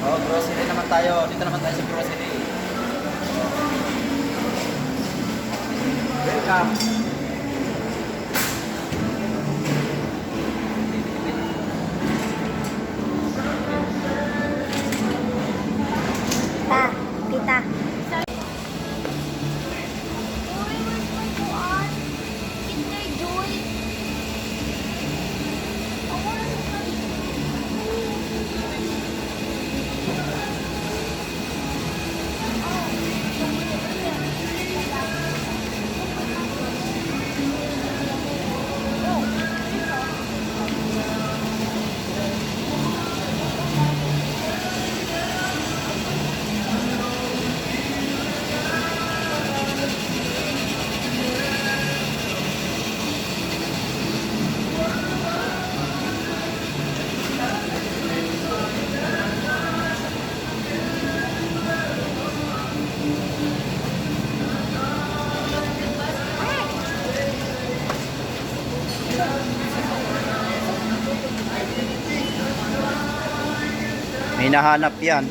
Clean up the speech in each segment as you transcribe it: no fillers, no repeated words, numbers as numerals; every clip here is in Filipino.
Oh, grocery naman tayo. Dito naman tayo sa grocery. Welcome. Pa, kita. May nahanap yan.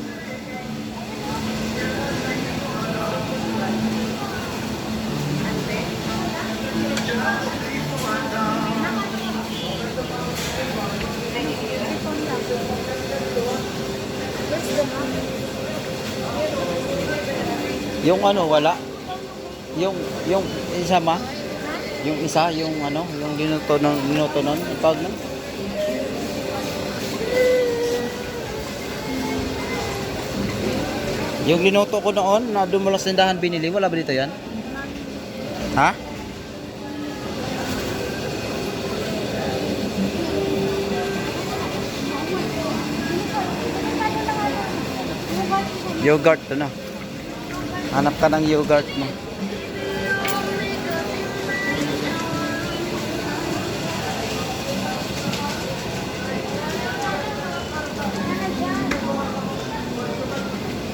Yung ano, wala. Yung isa ma. Yung isa, yung ano, yung ginuto nun, tawag nun. Yung linuto ko noon, na doon mo lang sa tindahan binili, wala ba dito yan? Ha? Yogurt, ano? Hanap ka ng yogurt mo.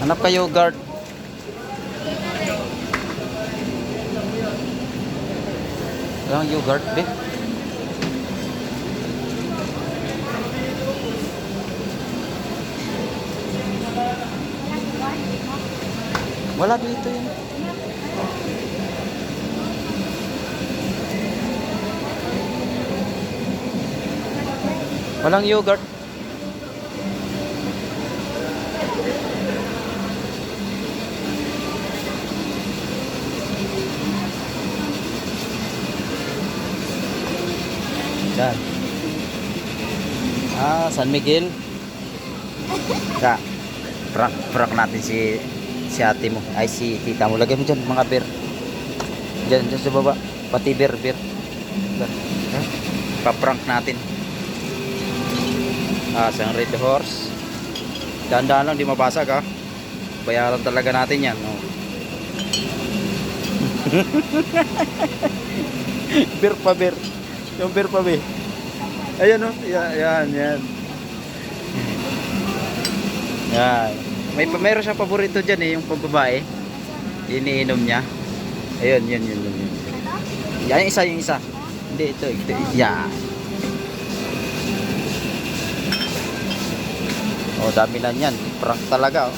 Hanap ka yogurt. Walang yogurt, be. Wala dito yun. Walang yogurt. Yan. San Miguel. Ya. Prank natin si ate mo. Ay, si tita mo. Lagay mo dyan, mga beer. Dyan sa baba. Pati beer. Pa-prank natin. Isang red horse. Dahan-dahan lang, di mabasag ha. Bayaran talaga natin yan. Oh. Beer pa beer. Yung beer pa be. Ayan o. Yan. Yan. Meron siyang paborito dyan eh. Yung pagbabae. Iniinom niya. Ayun, yun. Yan, yung isa. Hindi, ito. Yan. Oh, dami na yan. Prank talaga oh.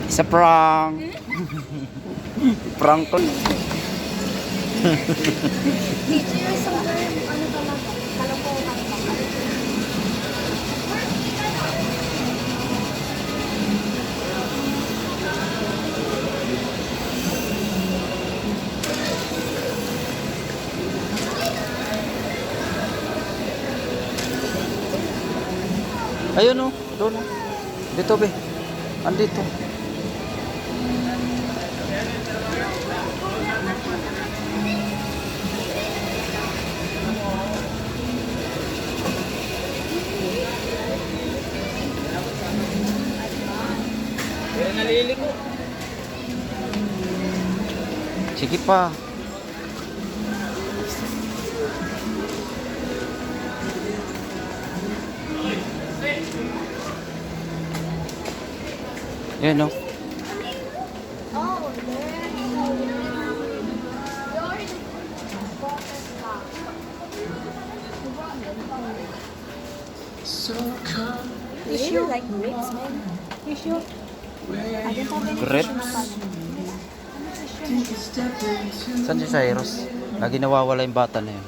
Isa prank. Prank ko. Dito yung isang ano talaga, kalokohan lang. Ayun oh, doon oh. Dito be. Andito. naliliko. Sige pa. Yan no. Oh, you sure like grapes, man? You sure? I don't have any Grapes? tissue. Saan si Cyrus? Lagi nawawala yung bata na yun.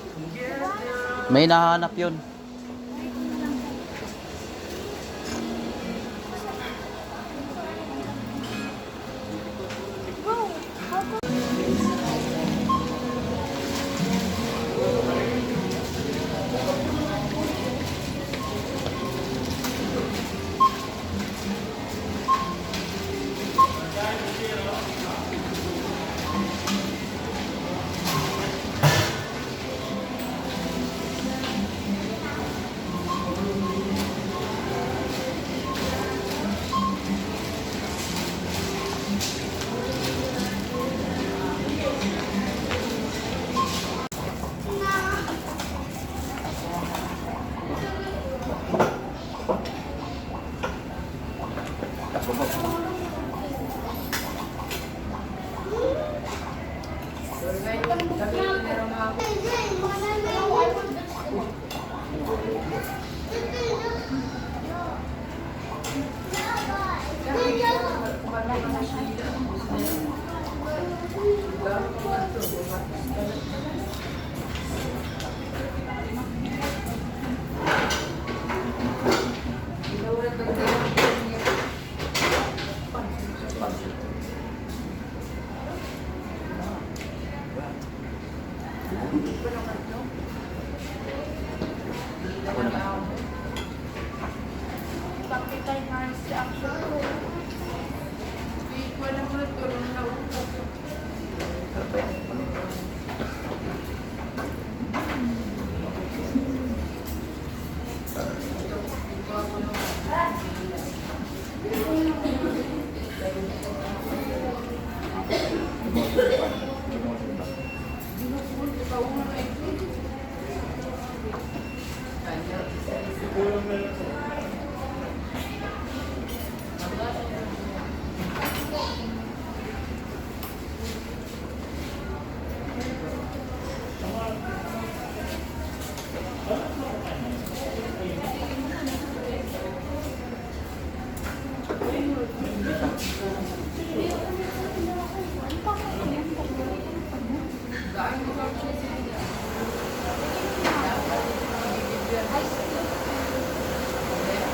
May nahanap yun. Bro, how come?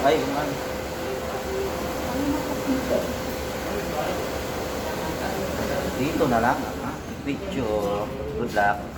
Ay, man. Dito na lang, ha? Picture. Good luck.